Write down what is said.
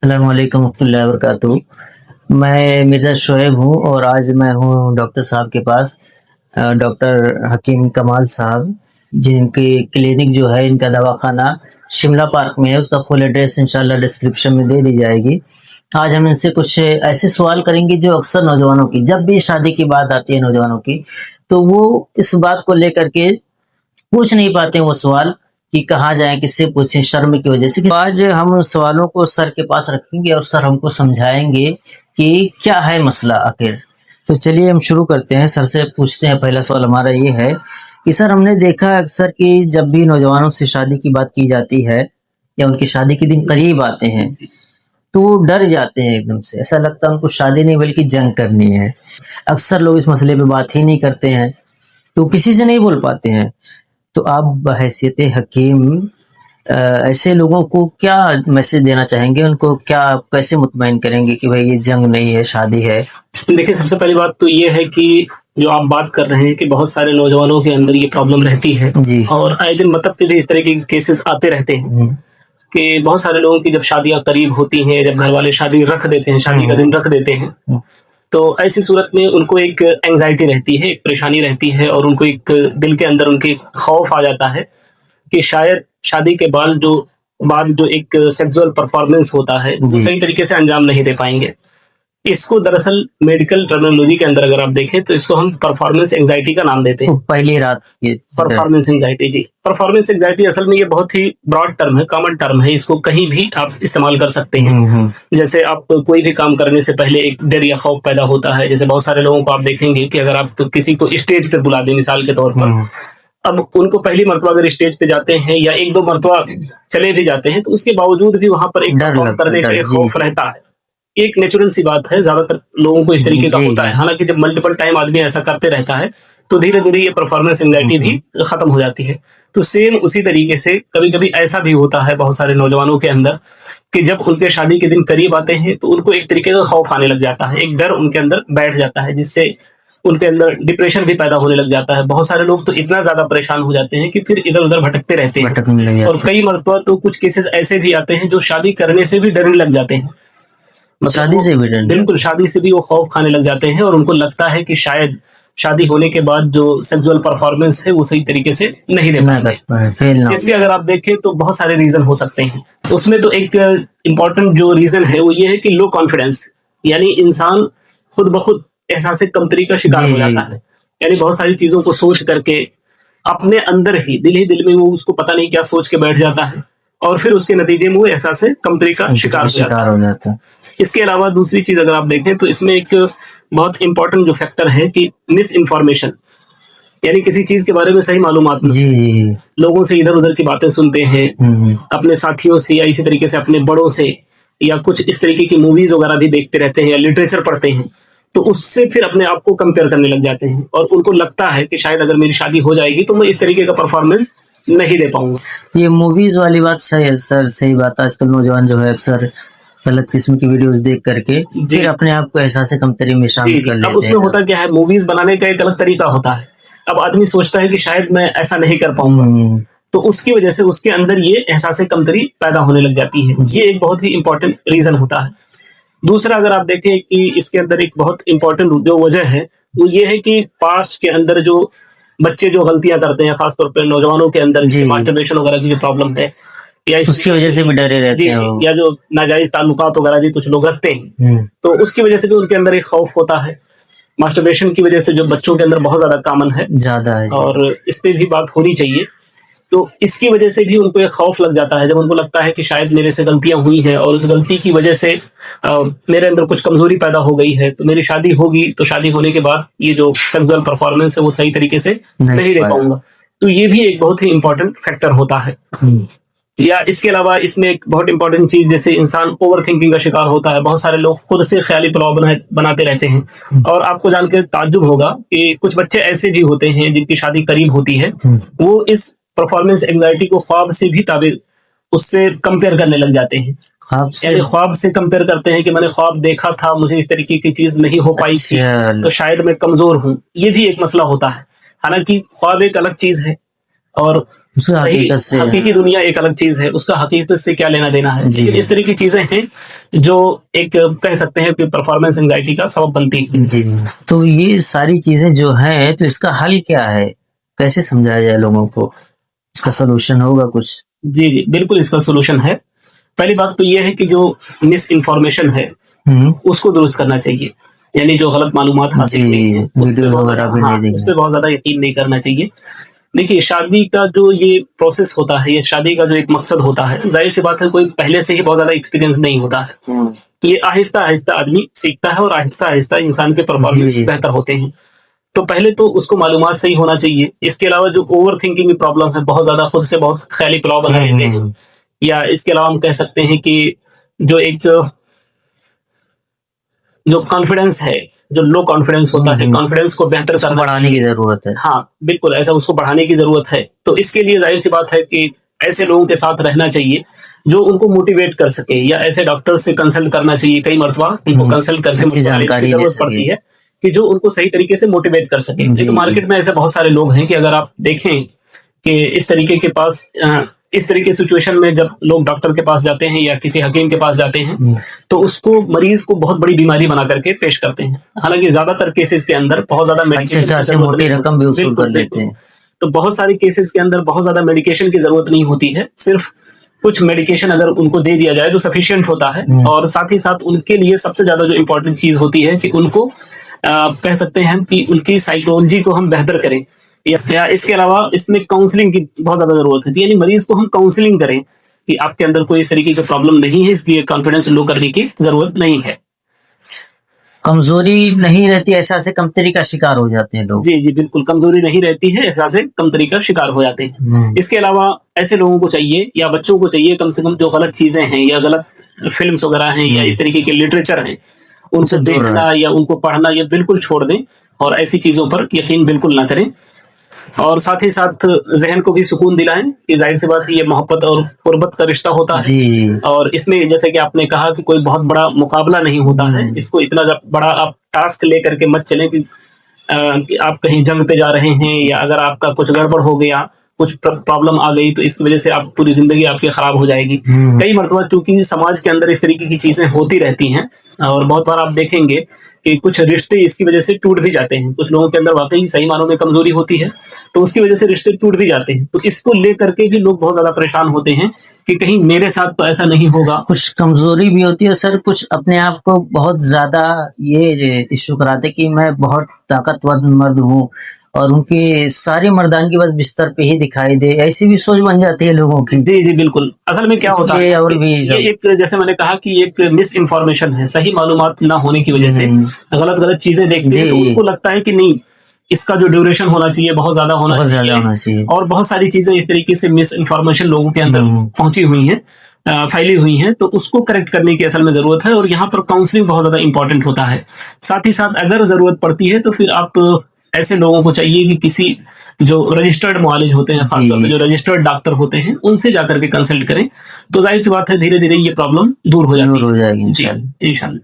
अस्सलाम वालेकुम वरहमतुल्लाहि वबरकातुहू। मैं मिर्ज़ा शोएब हूँ और आज मैं हूँ डॉक्टर साहब के पास। डॉक्टर हकीम कमाल साहब, जिनकी क्लिनिक जो है, इनका दवाखाना शिमला पार्क में है। उसका फुल एड्रेस इंशाल्लाह डिस्क्रिप्शन में दे दी जाएगी। आज हम इनसे कुछ ऐसे सवाल करेंगे जो अक्सर नौजवानों की, जब भी शादी की बात आती है नौजवानों की, तो वो इस बात को लेकर के पूछ नहीं पाते हैं वो सवाल कि कहाँ जाएँ, किससे पूछें, शर्म की वजह से। तो आज हम उन सवालों को सर के पास रखेंगे और सर हमको समझाएँगे कि क्या है मसला आखिर। तो चलिए हम शुरू करते हैं, सर से पूछते हैं। पहला सवाल हमारा ये है कि सर, हमने देखा है अक्सर कि जब भी नौजवानों से शादी की बात की जाती है या उनकी शादी के दिन करीब आते हैं, तो वो डर जाते हैं एकदम से। ऐसा लगता है उनको शादी नहीं बल्कि जंग करनी है। अक्सर लोग इस मसले पे बात ही नहीं करते हैं, तो किसी से नहीं बोल पाते हैं। तो आप बहैसियत हकीम ऐसे लोगों को क्या मैसेज देना चाहेंगे? उनको क्या, आप कैसे मुतमईन करेंगे कि भाई ये जंग नहीं है, शादी है? देखिए, सबसे पहली बात तो ये है कि जो आप बात कर रहे हैं कि बहुत सारे नौजवानों के अंदर ये प्रॉब्लम रहती है जी। और आए दिन मतलब कि भी इस तरह के केसेस आते रहते हैं कि बहुत सारे लोगों की जब शादियां करीब होती हैं, जब घर वाले शादी रख देते हैं, शादी का दिन रख देते हैं, तो ऐसी सूरत में उनको एक एंग्जाइटी रहती है, एक परेशानी रहती है और उनको एक दिल के अंदर उनके खौफ आ जाता है कि शायद शादी के बाद जो एक सेक्सुअल परफॉर्मेंस होता है वो सही तरीके से अंजाम नहीं दे पाएंगे। इसको दरअसल मेडिकल टर्मिनोलॉजी के अंदर अगर आप देखें तो इसको हम परफॉर्मेंस एंग्जाइटी का नाम देते हैं। पहली रात ये परफॉर्मेंस एंग्जाइटी, जी। परफॉर्मेंस एंग्जाइटी असल में ये बहुत ही ब्रॉड टर्म है, कॉमन टर्म है, इसको कहीं भी आप इस्तेमाल कर सकते हैं। जैसे आप कोई भी काम करने से पहले एक डर या खौफ पैदा होता है। जैसे बहुत सारे लोगों को आप देखेंगे कि अगर आप किसी को स्टेज पे बुला दें मिसाल के तौर पर, अब उनको पहली मरतबा अगर स्टेज पे जाते हैं या एक दो मरतबा चले भी जाते हैं तो उसके बावजूद भी वहां पर एक परफॉर्म करने का एक खौफ रहता है। एक नेचुरल सी बात है, ज्यादातर लोगों को इस तरीके का होता है। हालांकि जब मल्टीपल टाइम आदमी ऐसा करते रहता है तो धीरे धीरे ये परफॉर्मेंस एंग्जाइटी भी खत्म हो जाती है। तो सेम उसी तरीके से कभी कभी ऐसा भी होता है बहुत सारे नौजवानों के अंदर कि जब उनके शादी के दिन करीब आते हैं तो उनको एक तरीके का खौफ आने लग जाता है, एक डर उनके अंदर बैठ जाता है, जिससे उनके अंदर डिप्रेशन भी पैदा होने लग जाता है। बहुत सारे लोग तो इतना ज्यादा परेशान हो जाते हैं कि फिर इधर उधर भटकते रहते हैं और कई मरतबा तो कुछ केसेस ऐसे भी आते हैं जो शादी करने से भी डरने लग जाते हैं। शादी से भी डरने, बिल्कुल, शादी से भी वो खौफ खाने लग जाते हैं और उनको लगता है कि शायद शादी होने के बाद जो सेक्सुअल परफॉर्मेंस है वो सही तरीके से नहीं दे पाएंगे। इसलिए अगर आप देखें तो बहुत सारे रीजन हो सकते हैं। उसमें तो एक इम्पोर्टेंट जो रीजन है वो ये है कि लो कॉन्फिडेंस, यानी इंसान खुद ब खुद एहसास कमतरी का शिकार हो जाता है। यानी बहुत सारी चीजों को सोच करके अपने अंदर ही दिल में वो उसको पता नहीं क्या सोच के बैठ जाता है और फिर उसके नतीजे में वो एहसास कमतरी का शिकार हो जाता है। इसके अलावा दूसरी चीज अगर आप देखें तो इसमें एक बहुत इंपॉर्टेंट जो फैक्टर है कि मिस इन्फॉर्मेशन, यानी किसी चीज के बारे में सही मालूमात नहीं, लोगों से इधर उधर की बातें सुनते हैं, अपने साथियों से या इसी तरीके से अपने बड़ों से, या कुछ इस तरीके की मूवीज वगैरह भी देखते रहते हैं या लिटरेचर पढ़ते हैं, तो उससे फिर अपने आप को कंपेयर करने लग जाते हैं और उनको लगता है कि शायद अगर मेरी शादी हो जाएगी तो मैं इस तरीके का परफॉर्मेंस नहीं दे पाऊंगा। ये मूवीज वाली बात सही है सर, सही बात है। आजकल नौजवान जो है अक्सर गलत किस्म की वीडियोस देख करके फिर अपने आप को एहसास कमतरी में शामिल कर लेते हैं। अब उसमें होता क्या है, मूवीज बनाने का एक अलग तरीका होता है। अब आदमी सोचता है कि शायद मैं ऐसा नहीं कर पाऊंगा, तो उसकी वजह से उसके अंदर ये एहसास कमतरी पैदा होने लग जाती है। ये एक बहुत ही इंपॉर्टेंट रीजन होता है। दूसरा अगर आप देखें कि इसके अंदर एक बहुत इंपॉर्टेंट जो वजह है वो ये है कि पास्ट के अंदर जो बच्चे जो गलतियां करते हैं, खासतौर पर नौजवानों के अंदर मास्टरबेशन वगैरह की जो प्रॉब्लम है, या उसकी वजह से भी डरे रहते हैं, या जो नाजायज ताल्लुकात वगैरह भी कुछ लोग रखते हैं, तो उसकी वजह से भी उनके अंदर एक खौफ होता है। मास्टरबेशन की वजह से जो बच्चों के अंदर बहुत ज्यादा कॉमन है, ज्यादा है, और इस पे भी बात होनी चाहिए। तो इसकी वजह से भी उनको एक खौफ लग जाता है, जब उनको लगता है कि शायद मेरे से गलतियां हुई हैं और उस गलती की वजह से मेरे अंदर कुछ कमजोरी पैदा हो गई है, तो मेरी शादी होगी तो शादी होने के बाद ये जो सेक्सुअल परफॉर्मेंस है वो सही तरीके से नहीं दे पाऊंगा। तो ये भी एक बहुत ही इंपॉर्टेंट फैक्टर होता है। या इसके अलावा इसमें एक बहुत इंपॉर्टेंट चीज, जैसे इंसान ओवर थिंकिंग का शिकार होता है। बहुत सारे लोग खुद से ख्याली पुलाव बनाते रहते हैं और आपको जानकर ताज्जुब होगा कि कुछ बच्चे ऐसे भी होते हैं जिनकी शादी करीब होती है, वो इस परफॉर्मेंस एंग्जाइटी को ख्वाब से भी ताबिर उससे कंपेयर करने लग जाते हैं। ख्वाब से कंपेयर करते हैं कि मैंने ख्वाब देखा था, मुझे इस तरीके की चीज नहीं हो पाई थी, तो शायद मैं कमजोर हूँ। ये भी एक मसला होता है। हालांकि ख्वाब एक अलग चीज है और उसका हकीकत से, हकीकी दुनिया एक अलग चीज है, उसका हकीकत से क्या लेना देना है। लेकिन इस तरह की चीजें हैं जो एक कह सकते हैं कि परफॉर्मेंस एंजाइटी का सबब बनती है। जी, तो ये सारी चीजें जो है, तो इसका हल क्या है, कैसे समझाया जाए लोगों को, इसका सोल्यूशन होगा कुछ? जी जी बिल्कुल, इसका सोल्यूशन है। पहली बात तो ये है कि जो मिस इन्फॉर्मेशन है उसको दुरुस्त करना चाहिए, यानी जो गलत मालूमात हासिल हुई है उस पे बहुत ज्यादा यकीन नहीं करना चाहिए। देखिए, शादी का जो ये प्रोसेस होता है, ये शादी का जो एक मकसद होता है, जाहिर सी बात है कोई पहले से ही बहुत ज्यादा एक्सपीरियंस नहीं होता है। ये आहिस्ता आहिस्ता आदमी सीखता है और आहिस्ता आहिस्ता इंसान के परफॉर्मेंस बेहतर होते हैं। तो पहले तो उसको मालूमात सही होना चाहिए। इसके अलावा जो ओवर थिंकिंग की प्रॉब्लम है, बहुत ज्यादा खुद से बहुत ख्याली पुलाव बना लेते हैं, या इसके अलावा हम कह सकते हैं कि जो एक जो कॉन्फिडेंस है, जो लो कॉन्फिडेंस होता है, कॉन्फिडेंस को बेहतर करना बढ़ाने की जरूरत है। हाँ बिल्कुल, ऐसा उसको बढ़ाने की जरूरत है। तो इसके लिए जाहिर सी बात है कि ऐसे लोगों के साथ रहना चाहिए जो उनको मोटिवेट कर सके, या ऐसे डॉक्टर से कंसल्ट करना चाहिए। कई मरतबा उनको कंसल्ट करके जानकारी जरूरत पड़ती है कि जो उनको सही तरीके से मोटिवेट कर सके। लेकिन मार्केट में ऐसे बहुत सारे लोग हैं कि अगर आप देखें कि इस तरीके के पास इस तरह की सिचुएशन में जब लोग डॉक्टर के पास जाते हैं या किसी हकीम के पास जाते हैं, तो उसको मरीज को बहुत बड़ी बीमारी बना करके पेश करते हैं। हालांकि ज्यादातर केसेस के अंदर बहुत ज्यादा मोटी रकम भी वसूल कर लेते हैं। तो बहुत सारे केसेस के अंदर बहुत ज्यादा मेडिकेशन की जरूरत नहीं होती है, सिर्फ कुछ मेडिकेशन अगर उनको दे दिया जाए तो सफिशिएंट होता है। और साथ ही साथ उनके लिए सबसे ज्यादा जो इम्पोर्टेंट चीज होती है कि उनको कह सकते हैं कि उनकी साइकोलॉजी को हम बेहतर करें, या इसके अलावा इसमें काउंसलिंग की बहुत ज्यादा जरूरत होती है। यानी मरीज को हम काउंसलिंग करें कि आपके अंदर कोई इस तरीके की प्रॉब्लम नहीं है, इसलिए कॉन्फिडेंस लो करने की जरूरत नहीं है। कमजोरी नहीं रहती, एहसास कमतरी का शिकार हो जाते हैं लोग। जी जी बिल्कुल, कमजोरी नहीं रहती है, एहसास कमतरी का शिकार हो जाते हैं। इसके अलावा ऐसे लोगों को चाहिए, या बच्चों को चाहिए कम से कम, जो गलत चीजें हैं या गलत फिल्म्स वगैरह हैं या इस तरीके के लिटरेचर हैं, उनसे देखना या उनको पढ़ना ये बिल्कुल छोड़ दें, और ऐसी चीजों पर यकीन बिल्कुल ना करें। और साथ ही साथ जहन को भी सुकून दिलाएं कि जाहिर सी बात है ये मोहब्बत और कुर्बत का रिश्ता होता है, और इसमें जैसे कि आपने कहा कि कोई बहुत बड़ा मुकाबला नहीं होता है। इसको इतना बड़ा आप टास्क लेकर के मत चलें कि आप कहीं जंग पे जा रहे हैं, या अगर आपका कुछ गड़बड़ हो गया, कुछ प्रॉब्लम आ गई, तो इस वजह से आप पूरी जिंदगी आपकी खराब हो जाएगी। कई मरतबा चूंकि समाज के अंदर इस तरीके की चीजें होती रहती हैं, और बहुत बार आप देखेंगे कि कुछ रिश्ते इसकी वजह से टूट भी जाते हैं। कुछ लोगों के अंदर वाकई सही मानों में कमजोरी होती है, तो उसकी वजह से रिश्ते टूट भी जाते हैं। तो इसको लेकर के भी लोग बहुत ज्यादा परेशान होते हैं कि कहीं मेरे साथ तो ऐसा नहीं होगा। कुछ कमजोरी भी होती है सर, कुछ अपने आप को बहुत ज्यादा ये इश्यू कराते कि मैं बहुत ताकतवर मर्द हूँ, और उनकी सारी मर्दानगी बस बिस्तर पे ही दिखाई दे, ऐसी भी सोच बन जाती है लोगों की। जी जी बिल्कुल, असल में क्या होता है, और भी ये एक, जैसे मैंने कहा कि एक मिस इन्फॉर्मेशन है, सही मालूमात ना होने की वजह से गलत गलत चीजें देखते हैं, तो उनको लगता है कि नहीं, इसका जो ड्यूरेशन होना चाहिए बहुत ज्यादा होना चाहिए, और बहुत सारी चीजें इस तरीके से मिस इन्फॉर्मेशन लोगों के अंदर पहुंची हुई हैं, फैली हुई हैं। तो उसको करेक्ट करने की असल में जरूरत है, और यहाँ पर काउंसलिंग बहुत ज्यादा इंपॉर्टेंट होता है। साथ ही साथ अगर जरूरत पड़ती है तो फिर आप ऐसे लोगों को चाहिए कि किसी जो रजिस्टर्ड मुआलिज होते हैं, खासतौर पर जो रजिस्टर्ड डॉक्टर होते हैं, उनसे जाकर के कंसल्ट करें। तो जाहिर सी बात है धीरे धीरे ये प्रॉब्लम दूर हो जाएगी। इंशाल्लाह।